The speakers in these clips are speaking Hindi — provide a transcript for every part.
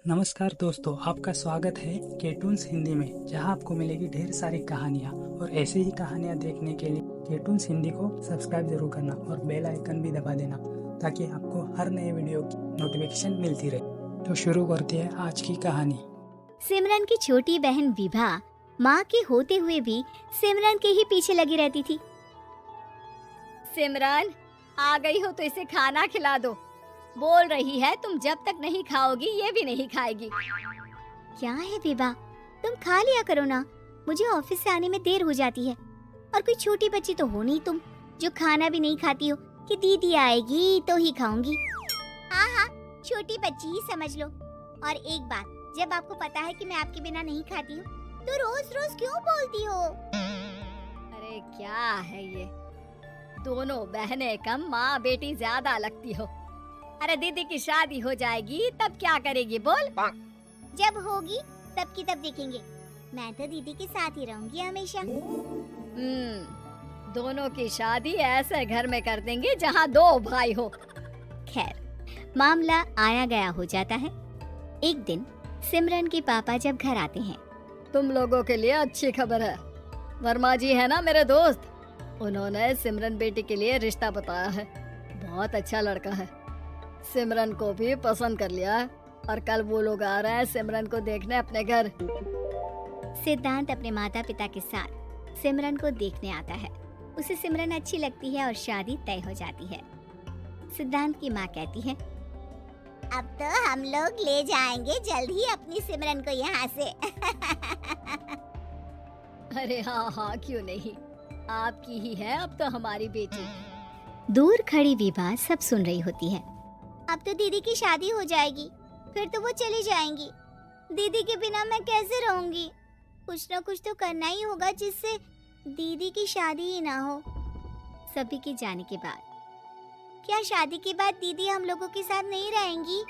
नमस्कार दोस्तों, आपका स्वागत है केटून्स हिंदी में, जहां आपको मिलेगी ढेर सारी कहानियां। और ऐसे ही कहानियां देखने के लिए केटून्स हिंदी को सब्सक्राइब जरूर करना और बेल आइकन भी दबा देना, ताकि आपको हर नए वीडियो की नोटिफिकेशन मिलती रहे। तो शुरू करते हैं आज की कहानी। सिमरन की छोटी बहन विभा माँ के होते हुए भी सिमरन के ही पीछे लगी रहती थी। सिमरन, आ गई हो तो इसे खाना खिला दो। बोल रही है तुम जब तक नहीं खाओगी ये भी नहीं खाएगी। क्या है विभा, तुम खा लिया करो ना, मुझे ऑफिस से आने में देर हो जाती है। और कोई छोटी बच्ची तो हो नहीं तुम, जो खाना भी नहीं खाती हो कि दीदी आएगी तो ही खाऊंगी। हाँ हाँ, छोटी बच्ची ही समझ लो। और एक बात, जब आपको पता है कि मैं आपके बिना नहीं खाती हूँ, तो रोज रोज क्यों बोलती हो? अरे क्या है ये, दोनों बहनें कम माँ बेटी ज्यादा लगती हो। अरे दीदी की शादी हो जाएगी तब क्या करेगी बोल? जब होगी तब की तब देखेंगे। मैं तो दीदी के साथ ही रहूंगी हमेशा। दोनों की शादी ऐसे घर में कर देंगे जहाँ दो भाई हो। खैर, मामला आया गया हो जाता है। एक दिन सिमरन के पापा जब घर आते हैं, तुम लोगों के लिए अच्छी खबर है। वर्मा जी है ना मेरे दोस्त, उन्होंने सिमरन बेटी के लिए रिश्ता बताया है। बहुत अच्छा लड़का है, सिमरन को भी पसंद कर लिया है। और कल वो लोग आ रहे हैं सिमरन को देखने अपने घर। सिद्धांत अपने माता पिता के साथ सिमरन को देखने आता है। उसे सिमरन अच्छी लगती है और शादी तय हो जाती है। सिद्धांत की माँ कहती है, अब तो हम लोग ले जाएंगे जल्द ही अपनी सिमरन को यहाँ से। अरे हाँ हाँ, क्यों नहीं, आपकी ही है अब तो हमारी बेटी। दूर खड़ी विभा सब सुन रही होती है। अब तो दीदी की शादी हो जाएगी, फिर तो वो चली जाएंगी। दीदी के बिना मैं कैसे रहूंगी? कुछ ना कुछ तो करना ही होगा जिससे दीदी की शादी ही ना हो। सभी के जाने के बाद क्या शादी के बाद दीदी हम लोगों के साथ नहीं रहेंगी?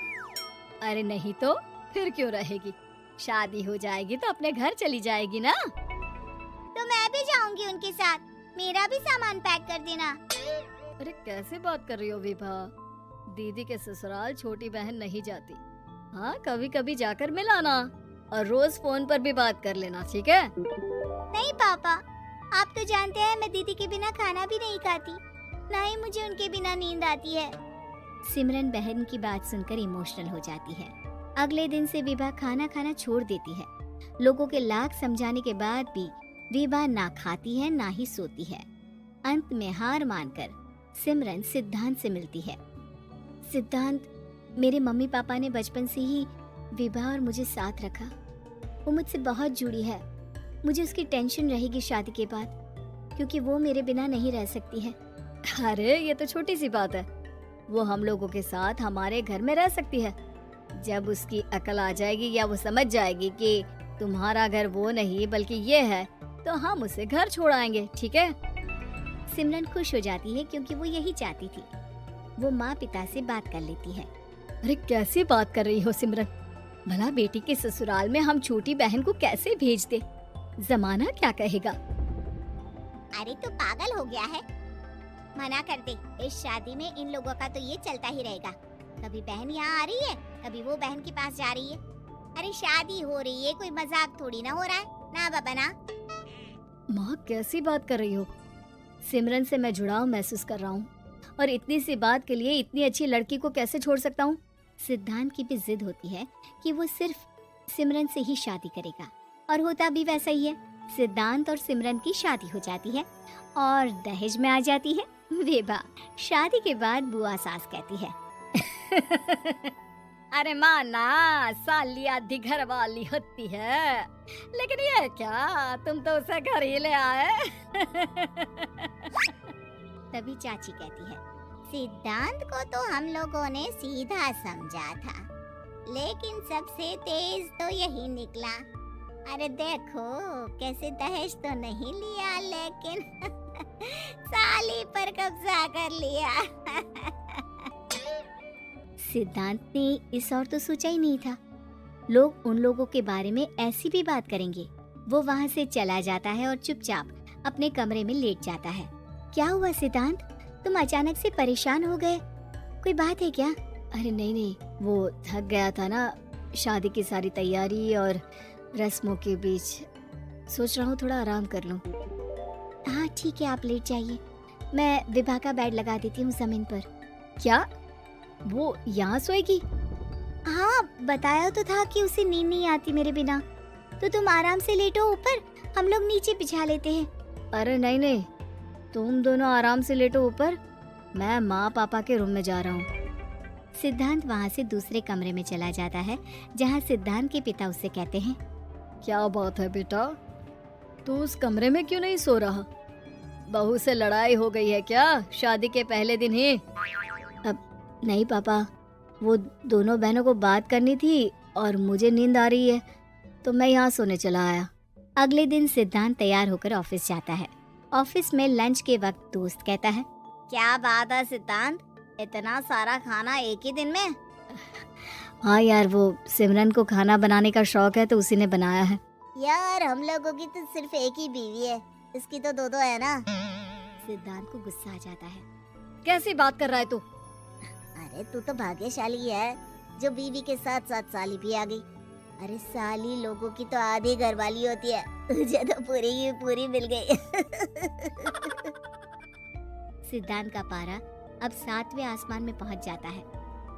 अरे नहीं तो फिर क्यों रहेगी, शादी हो जाएगी तो अपने घर चली जाएगी ना। तो मैं भी जाऊंगी उनके साथ, मेरा भी सामान पैक कर देना। अरे कैसे बात कर रही हो विभा, दीदी के ससुराल छोटी बहन नहीं जाती। हाँ, कभी कभी जाकर मिलाना और रोज फोन पर भी बात कर लेना, ठीक है? नहीं पापा, आप तो जानते हैं मैं दीदी के बिना खाना भी नहीं खाती, ना ही मुझे उनके बिना नींद आती है। सिमरन बहन की बात सुनकर इमोशनल हो जाती है। अगले दिन से विभा खाना खाना छोड़ देती है। लोगों के लाख समझाने के बाद भी विभा ना खाती है ना ही सोती है। अंत में हार मानकर सिमरन सिद्धांत से मिलती है। सिद्धांत, मेरे मम्मी पापा ने बचपन से ही विभा और मुझे साथ रखा। वो मुझसे बहुत जुड़ी है। मुझे उसकी टेंशन रहेगी शादी के बाद, क्योंकि वो मेरे बिना नहीं रह सकती है। अरे ये तो छोटी सी बात है, वो हम लोगों के साथ हमारे घर में रह सकती है। जब उसकी अकल आ जाएगी या वो समझ जाएगी कि तुम्हारा घर वो नहीं बल्कि ये है, तो हम उसे घर छोड़ाएंगे, ठीक है? सिमरन खुश हो जाती है क्योंकि वो यही चाहती थी। वो माँ पिता से बात कर लेती है। अरे कैसी बात कर रही हो सिमरन, भला बेटी के ससुराल में हम छोटी बहन को कैसे भेज दे? जमाना क्या कहेगा? अरे तो पागल हो गया है, मना कर दे। इस शादी में इन लोगों का तो ये चलता ही रहेगा। कभी बहन यहाँ आ रही है, कभी वो बहन के पास जा रही है। अरे शादी हो रही है, कोई मजाक थोड़ी ना हो रहा है ना बाबा ना। माँ कैसी बात कर रही हो, सिमरन से मैं जुड़ाव महसूस कर रहा हूँ और इतनी सी बात के लिए इतनी अच्छी लड़की को कैसे छोड़ सकता हूँ? सिद्धांत की भी जिद होती है कि वो सिर्फ सिमरन से ही शादी करेगा, और होता भी वैसा ही है। सिद्धांत और सिमरन की शादी हो जाती है और दहेज में आ जाती है विभा। शादी के बाद बुआ सास कहती है, अरे माँ ना, साली आधी घर वाली होती है, लेकिन ये क्या, तुम तो उसे घर ही ले आए। तभी चाची कहती है, सिद्धांत को तो हम लोगों ने सीधा समझा था, लेकिन सबसे तेज तो यही निकला। अरे देखो कैसे दहेज तो नहीं लिया, लेकिन साली पर कब्जा कर लिया। सिद्धांत ने इस और तो सोचा ही नहीं था, लोग उन लोगों के बारे में ऐसी भी बात करेंगे। वो वहाँ से चला जाता है और चुपचाप अपने कमरे में लेट जाता है। क्या हुआ सिद्धांत, तुम अचानक से परेशान हो गए, कोई बात है क्या? अरे नहीं नहीं, वो थक गया था ना, शादी की सारी तैयारी और रस्मों के बीच सोच रहा हूँ थोड़ा आराम कर लूँ। हाँ ठीक है, आप लेट जाइए, मैं विभा का बेड लगा देती हूँ जमीन पर। क्या वो यहाँ सोएगी? हाँ, बताया तो था कि उसे नींद नहीं आती मेरे बिना। तो तुम आराम से लेटो ऊपर, हम लोग नीचे बिछा लेते हैं। अरे नहीं नहीं, तुम दोनों आराम से लेटो ऊपर, मैं माँ पापा के रूम में जा रहा हूँ। सिद्धांत वहाँ से दूसरे कमरे में चला जाता है जहाँ सिद्धांत के पिता उससे कहते हैं, क्या बात है बेटा, तू उस कमरे में क्यों नहीं सो रहा? बहू से लड़ाई हो गई है क्या शादी के पहले दिन ही? अब नहीं पापा, वो दोनों बहनों को बात करनी थी और मुझे नींद आ रही है तो मैं यहाँ सोने चला आया। अगले दिन सिद्धांत तैयार होकर ऑफिस जाता है। ऑफिस में लंच के वक्त दोस्त कहता है, क्या बात है सिद्धांत, इतना सारा खाना एक ही दिन में? हाँ यार, वो सिमरन को खाना बनाने का शौक है तो उसी ने बनाया है। यार हम लोगों की तो सिर्फ एक ही बीवी है, इसकी तो दो है ना। सिद्धांत को गुस्सा आ जाता है। कैसी बात कर रहा है तू? अरे तू तो भाग्यशाली है जो बीवी के साथ साथ साली भी आ गई। अरे साली लोगों की तो आधी घरवाली होती है, तुझे तो पूरी की पूरी मिल गई। सिद्धांत का पारा अब 7वें आसमान में पहुंच जाता है।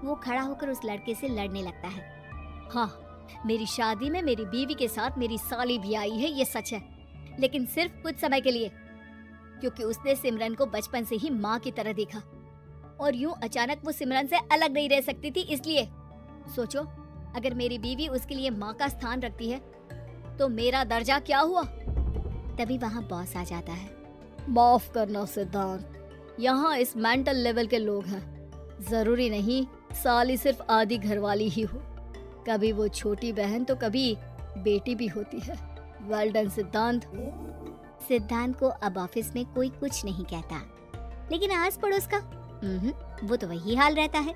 वो खड़ा होकर उस लड़के से लड़ने लगता है। हाँ, मेरी शादी में मेरी बीवी के साथ मेरी साली भी आई है, ये सच है, लेकिन सिर्फ कुछ समय के लिए, क्योंकि उसने सिमरन को बचपन से ही माँ की तरह देखा और यूं अचानक वो सिमरन से अलग नहीं रह सकती थी। इसलिए सोचो, अगर मेरी बीवी उसके लिए माँ का स्थान रखती है तो मेरा दर्जा क्या हुआ? तभी वहाँ बॉस आ जाता है। माफ करना सिद्धांत, यहाँ इस मेंटल लेवल के लोग हैं, जरूरी नहीं साली सिर्फ आधी घरवाली ही हो, कभी वो छोटी बहन तो कभी बेटी भी होती है। वेल डन सिद्धांत। सिद्धांत को अब ऑफिस में कोई कुछ नहीं कहता, लेकिन आस पड़ोस का वो तो वही हाल रहता है।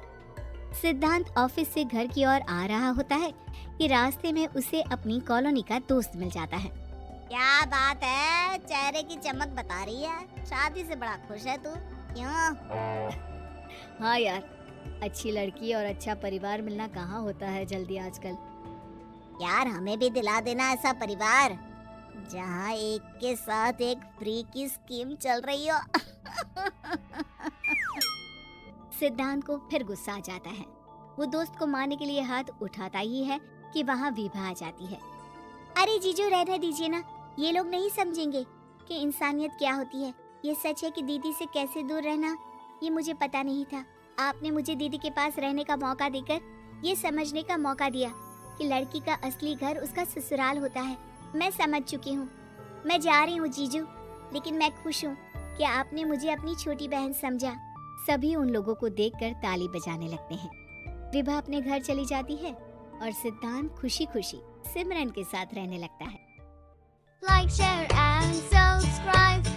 सिद्धांत ऑफिस से घर की ओर आ रहा होता है कि रास्ते में उसे अपनी कॉलोनी का दोस्त मिल जाता है। क्या बात है, चेहरे की चमक बता रही है, शादी से बड़ा खुश है तू, क्यों? हाँ यार, अच्छी लड़की और अच्छा परिवार मिलना कहाँ होता है जल्दी आजकल। यार हमें भी दिला देना ऐसा परिवार जहाँ एक के साथ एक फ्री की स्कीम चल रही हो। सिद्धांत को फिर गुस्सा आ जाता है। वो दोस्त को मारने के लिए हाथ उठाता ही है कि वहाँ विभा आ जाती है। अरे जीजू रहने दीजिए ना, ये लोग नहीं समझेंगे कि इंसानियत क्या होती है। ये सच है कि दीदी से कैसे दूर रहना ये मुझे पता नहीं था। आपने मुझे दीदी के पास रहने का मौका देकर ये समझने का मौका दिया कि लड़की का असली घर उसका ससुराल होता है। मैं समझ चुकी हूँ, मैं जा रही हूँ जीजू, लेकिन मैं खुश हूँ कि आपने मुझे अपनी छोटी बहन समझा। सभी उन लोगों को देखकर ताली बजाने लगते हैं। विभा अपने घर चली जाती है और सिद्धांत खुशी खुशी सिमरन के साथ रहने लगता है। Like, share and subscribe.